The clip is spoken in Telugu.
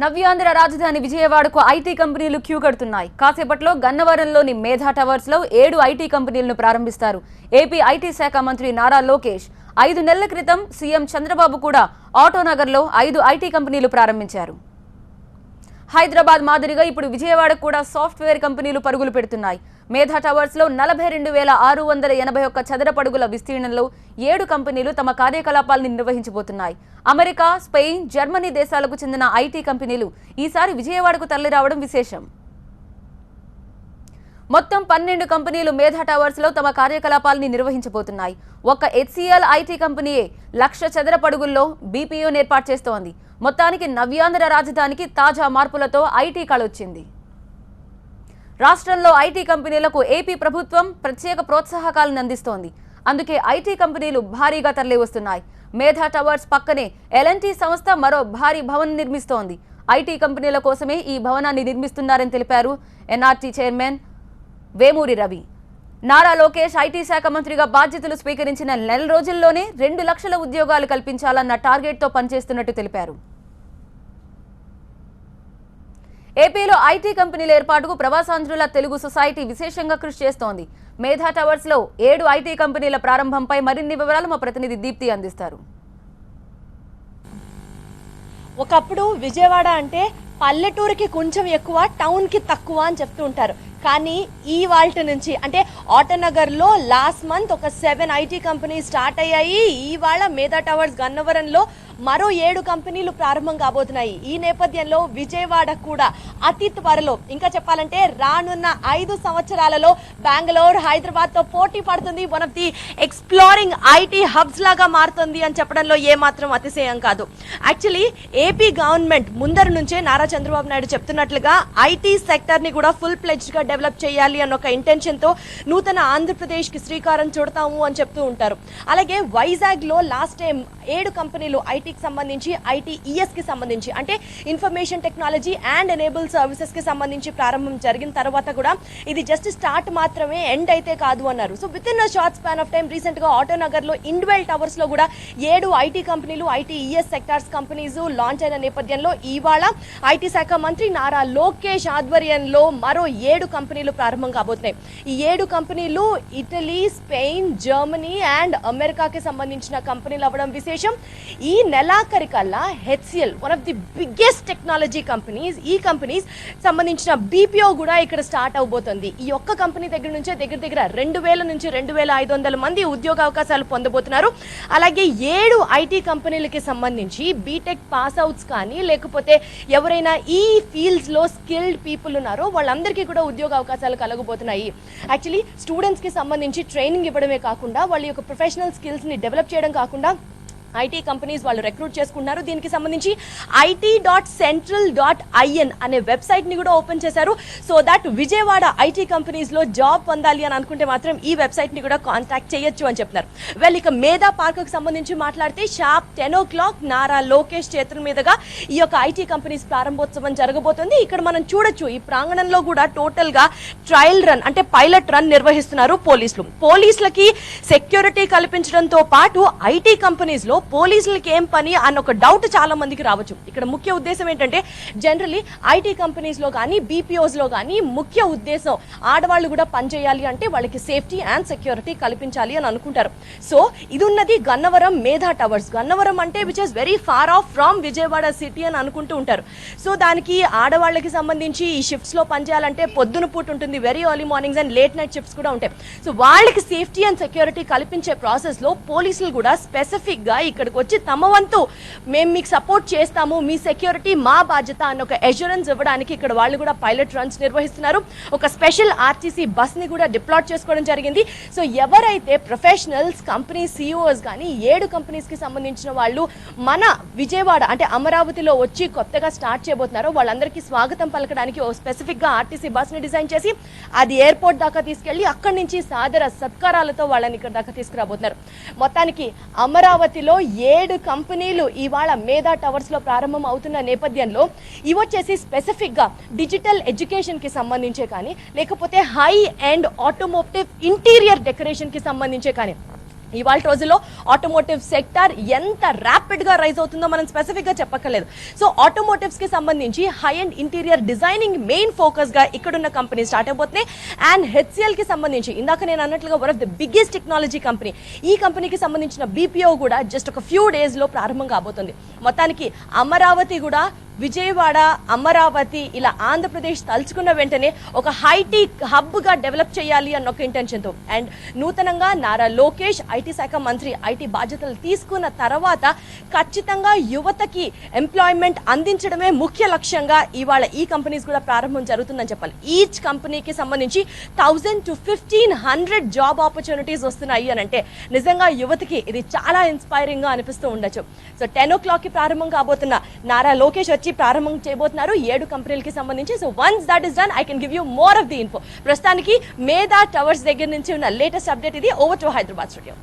నవ్యాంధ్ర రాజధాని విజయవాడకు ఐటీ కంపెనీలు క్యూ కడుతున్నాయి. కాసేపట్లో గన్నవరంలోని మేధా టవర్స్ లో 7 ఐటీ కంపెనీలను ప్రారంభిస్తారు. ఏపీ ఐటీ శాఖ మంత్రి నారా లోకేష్ 5 నెలల క్రితం సీఎం చంద్రబాబు కూడా ఆటోనగర్లో 5 ఐటీ కంపెనీలు ప్రారంభించారు. హైదరాబాద్ మాదిరిగా ఇప్పుడు విజయవాడకు కూడా సాఫ్ట్వేర్ కంపెనీలు పరుగులు పెడుతున్నాయి. మేధా టవర్స్ లో 42,681 చదరపడుగుల విస్తీర్ణంలో 7 కంపెనీలు తమ కార్యకలాపాలను నిర్వహించబోతున్నాయి. అమెరికా, స్పెయిన్, జర్మనీ దేశాలకు చెందిన ఐటీ కంపెనీలు ఈసారి విజయవాడకు తరలిరావడం విశేషం. మొత్తం 12 కంపెనీలు మేధా టవర్స్ లో తమ కార్యకలాపాలను నిర్వహించబోతున్నాయి. ఒక్క హెచ్సిఎల్ ఐటీ కంపెనీయే 1,00,000 చదరపడుగుల్లో బీపీఓను ఏర్పాటు చేస్తోంది. మొత్తానికి నవ్యాంధ్ర రాజధానికి తాజా మార్పులతో ఐటీ కళొచ్చింది. రాష్ట్రంలో ఐటీ కంపెనీలకు ఏపీ ప్రభుత్వం ప్రత్యేక ప్రోత్సాహకాలను అందిస్తోంది. అందుకే ఐటీ కంపెనీలు భారీగా తరలి వస్తున్నాయి. మేధా టవర్స్ పక్కనే ఎల్ఎన్టీ సంస్థ మరో భారీ భవనం నిర్మిస్తోంది. ఐటీ కంపెనీల కోసమే ఈ భవనాన్ని నిర్మిస్తున్నారని తెలిపారు NRT chairman Vemuri Ravi. Nara Lokesh IT శాఖ మంత్రిగా బాధ్యతలు స్వీకరించిన నెల రోజుల్లోనే 2 లక్షల ఉద్యోగాలు కల్పించాలన్న టార్గెట్తో పనిచేస్తున్నట్టు తెలిపారు. ఏపీలో ఐటీ కంపెనీల ఏర్పాటుకు ప్రవాసాంధ్రుల తెలుగు సొసైటీ విశేషంగా కృషి చేస్తోంది. మేధా టవర్స్ లో 7 ఐటీ కంపెనీల ప్రారంభంపై మరిన్ని వివరాలు మా ప్రతినిధి దీప్తి అందిస్తారు. ఒకప్పుడు విజయవాడ అంటే పల్లెటూరుకి కొంచెం ఎక్కువ, టౌన్ కి తక్కువ అని చెప్తూ ఉంటారు. కానీ ఈ వాల్ట్ నుంచి అంటే ఆటోనగర్లో లాస్ట్ మంత్ ఒక 7 ఐటీ కంపెనీస్ స్టార్ట్ అయ్యాయి. ఇవాళ మేధా టవర్స్ గన్నవరంలో మరో 7 కంపెనీలు ప్రారంభం కాబోతున్నాయి. ఈ నేపథ్యంలో విజయవాడ కూడా అతి త్వరలో, ఇంకా చెప్పాలంటే రానున్న 5 సంవత్సరాలలో బెంగళూరు, హైదరాబాద్ తో పోటీ పడుతుంది. One of the exploring IT hubs లాగా మారుతుంది అని చెప్పడంలో ఏమాత్రం అతిశయం కాదు. యాక్చువల్లీ ఏపీ గవర్నమెంట్ ముందర నుంచే నారా చంద్రబాబు నాయుడు చెప్తున్నట్లుగా ఐటీ సెక్టర్ ని కూడా ఫుల్ ప్లెడ్జ్డ్ గా డెవలప్ చేయాలి అన్న ఒక ఇంటెన్షన్ తో నూతన ఆంధ్రప్రదేశ్ కి శ్రీకారం చుడతాము అని చెప్తూ ఉంటారు. అలాగే వైజాగ్ లో లాస్ట్ టైం 7 కంపెనీలు ఐటీకి సంబంధించి, ఐటీఈఎస్ కి సంబంధించి అంటే information technology and enable services కి సంబంధించి ప్రారంభం జరిగిన తర్వాత కూడా ఇది జస్ట్ స్టార్ట్ మాత్రమే, ఎండ్ అయితే కాదు అన్నారు. So with in a short span of time recent గా ఆటోనగర్ లో ఇండ్వెల్ టవర్స్ లో కూడా 7 ఐటీ కంపెనీలు, ఐటీఈఎస్ సెక్టార్స్ కంపెనీస్ లాంచ్ అయిన నేపథ్యంలో ఇవాళ ఐటీ శాఖ మంత్రి నారా లోకేష్ ఆధ్వర్యంలో మరో 7 కంపెనీలు ప్రారంభం కాబోతున్నాయి. ఈ 7 కంపెనీలు ఇటలీ, స్పెయిన్, జర్మనీ అండ్ అమెరికాకి సంబంధించిన కంపెనీలు అవ్వడం విశేషం. ఈ నెలాఖరికల్లా HCL, one of the biggest technology companies, ఈ కంపెనీస్ సంబంధించిన బీపీఓ కూడా ఇక్కడ స్టార్ట్ అవబోతుంది. ఈ ఒక్క కంపెనీ దగ్గర నుంచే దగ్గర 2,000 నుంచి 2,500 మంది ఉద్యోగ అవకాశాలు పొందబోతున్నారు. అలాగే 7 ఐటీ కంపెనీలకి సంబంధించి బీటెక్ పాస్ అవుట్స్ కానీ లేకపోతే ఎవరైనా ఈ ఫీల్డ్స్ లో స్కిల్డ్ పీపుల్ ఉన్నారో వాళ్ళందరికీ కూడా ఉద్యోగ అవకాశాలు కలగబోతున్నాయి. యాక్చువల్లీ స్టూడెంట్స్ కి సంబంధించి ట్రైనింగ్ ఇవ్వడమే కాకుండా వాళ్ళ యొక్క ప్రొఫెషనల్ స్కిల్స్ ని డెవలప్ చేయడం కాకుండా ఐటీ కంపెనీస్ వాళ్ళు రిక్రూట్ చేసుకున్నారు. దీనికి సంబంధించి IT.central.in అనే వెబ్సైట్ ని కూడా ఓపెన్ చేశారు. So that Vijayawada IT companies లో జాబ్ పొందాలి అని అనుకుంటే మాత్రం ఈ వెబ్సైట్ ని కూడా కాంటాక్ట్ చేయొచ్చు అని చెప్తున్నారు. వెల్, ఇక మేధా పార్క్ కి సంబంధించి మాట్లాడితే షార్ప్ 10 o'clock నారా లోకేష్ చేతుల మీదుగా ఈ యొక్క ఐటీ కంపెనీస్ ప్రారంభోత్సవం జరగబోతుంది. ఇక్కడ మనం చూడొచ్చు ఈ ప్రాంగణంలో కూడా టోటల్ గా ట్రయల్ రన్ అంటే పైలట్ రన్ నిర్వహిస్తున్నారు పోలీసులు. పోలీసులకి సెక్యూరిటీ కల్పించడంతో పాటు ఐటీ కంపెనీస్ లో పోలీసులకి ఏం పని అన్న ఒక డౌట్ చాలా మందికి రావచ్చు. ఇక్కడ ముఖ్య ఉద్దేశం ఏంటంటే జనరలీ ఐటీ కంపెనీస్ లో కానీ బీపీఓస్ లో కానీ ముఖ్య ఉద్దేశం ఆడవాళ్ళు కూడా పనిచేయాలి అంటే వాళ్ళకి సేఫ్టీ అండ్ సెక్యూరిటీ కల్పించాలి అని అనుకుంటారు. సో ఇది ఉన్నది గన్నవరం మేధా టవర్స్. గన్నవరం అంటే which is very far off from Vijayawada city అని అనుకుంటూ ఉంటారు. సో దానికి ఆడవాళ్ళకి సంబంధించి ఈ షిఫ్ట్స్ లో పనిచేయాలంటే పొద్దున పూట ఉంటుంది, very early mornings and late night shifts కూడా ఉంటాయి. సో వాళ్ళకి సేఫ్టీ అండ్ సెక్యూరిటీ కల్పించే ప్రాసెస్ లో పోలీసులు కూడా స్పెసిఫిక్ గా ఇక్కడికి వచ్చి తమ వంతు మేము మీకు సపోర్ట్ చేస్తాము, మీ సెక్యూరిటీ మా బాధ్యత అన్న ఒక అష్యూరెన్స్ ఇవ్వడానికి ఇక్కడ వాళ్ళు కూడా పైలట్ రన్స్ నిర్వహిస్తున్నారు. ఒక స్పెషల్ ఆర్టీసీ బస్ ని కూడా డిప్లాట్ చేసుకోవడం జరిగింది. సో ఎవరైతే ప్రొఫెషనల్స్, కంపెనీ సిఇఓస్ కానీ 7 కంపెనీస్ కి సంబంధించిన వాళ్ళు మన విజయవాడ అంటే అమరావతిలో వచ్చి కొత్తగా స్టార్ట్ చేయబోతున్నారో వాళ్ళందరికీ స్వాగతం పలకడానికి ఓ స్పెసిఫిక్ గా ఆర్టీసీ బస్ ని డిజైన్ చేసి అది ఎయిర్పోర్ట్ దాకా తీసుకెళ్లి అక్కడి నుంచి సాదర సత్కారాలతో వాళ్ళని ఇక్కడ దాకా తీసుకురాబోతున్నారు. మొత్తానికి అమరావతిలో 7 కంపెనీలు ఇవాళ మేధా టవర్స్ లో ప్రారంభం అవుతున్న నేపథ్యంలో ఇవి వచ్చేసి స్పెసిఫిక్ గా డిజిటల్ ఎడ్యుకేషన్ కి సంబంధించే కానీ లేకపోతే high and automotive interior decoration కి సంబంధించే కానీ ఇవాళ రోజుల్లో ఆటోమోటివ్ సెక్టార్ ఎంత ర్యాపిడ్గా రైజ్ అవుతుందో మనం స్పెసిఫిక్గా చెప్పక్కర్లేదు. సో ఆటోమోటివ్స్కి సంబంధించి high and interior designing main ఫోకస్గా ఇక్కడున్న కంపెనీ స్టార్ట్ అయిపోతున్నాయి. అండ్ హెచ్సిఎల్కి సంబంధించి ఇందాక నేను అన్నట్లుగా one of the biggest technology company, ఈ కంపెనీకి సంబంధించిన బీపీఓ కూడా జస్ట్ ఒక ఫ్యూ డేస్లో ప్రారంభం కాబోతుంది. మొత్తానికి అమరావతి కూడా విజయవాడ, అమరావతి ఇలా ఆంధ్రప్రదేశ్ తలుచుకున్న వెంటనే ఒక హైటెక్ హబ్గా డెవలప్ చేయాలి అన్న ఒక ఇంటెన్షన్తో అండ్ నూతనంగా నారా లోకేష్ ఐటీ శాఖ మంత్రి ఐటీ బాధ్యతలు తీసుకున్న తర్వాత ఖచ్చితంగా యువతకి ఎంప్లాయ్మెంట్ అందించడమే ముఖ్య లక్ష్యంగా ఇవాళ ఈ కంపెనీస్ కూడా ప్రారంభం జరుగుతుందని చెప్పాలి. ఈచ్ కంపెనీకి సంబంధించి 1000 to 1500 జాబ్ ఆపర్చునిటీస్ వస్తున్నాయి అని అంటే నిజంగా యువతకి ఇది చాలా ఇన్స్పైరింగ్గా అనిపిస్తూ ఉండొచ్చు. సో 10 o'clockకి ప్రారంభం కాబోతున్న నారా లోకేష్ ప్రారంభం చేయబోతున్నారు 7 కంపెనీలకి సంబంధించి. So once that is done I can give you more of the info. ప్రస్తుతానికి మేధా టవర్స్ దగ్గర నుంచి ఉన్న లేటెస్ట్ అప్డేట్ ఇది. Over to Hyderabad studio.